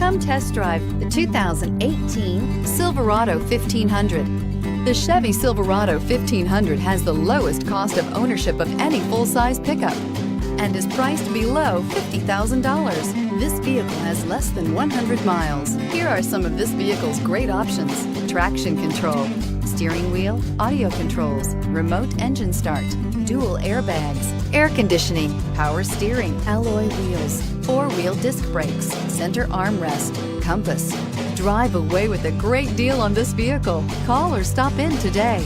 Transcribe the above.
Come test drive the 2018 Silverado 1500. The Chevy Silverado 1500 has the lowest cost of ownership of any full-size pickup and is priced below $50,000. This vehicle has less than 100 miles. Here are some of this vehicle's great options: traction control, steering wheel audio controls, remote engine start, dual airbags, air conditioning, power steering, alloy wheels, four-wheel disc brakes, center armrest, compass. Drive away with a great deal on this vehicle. Call or stop in today.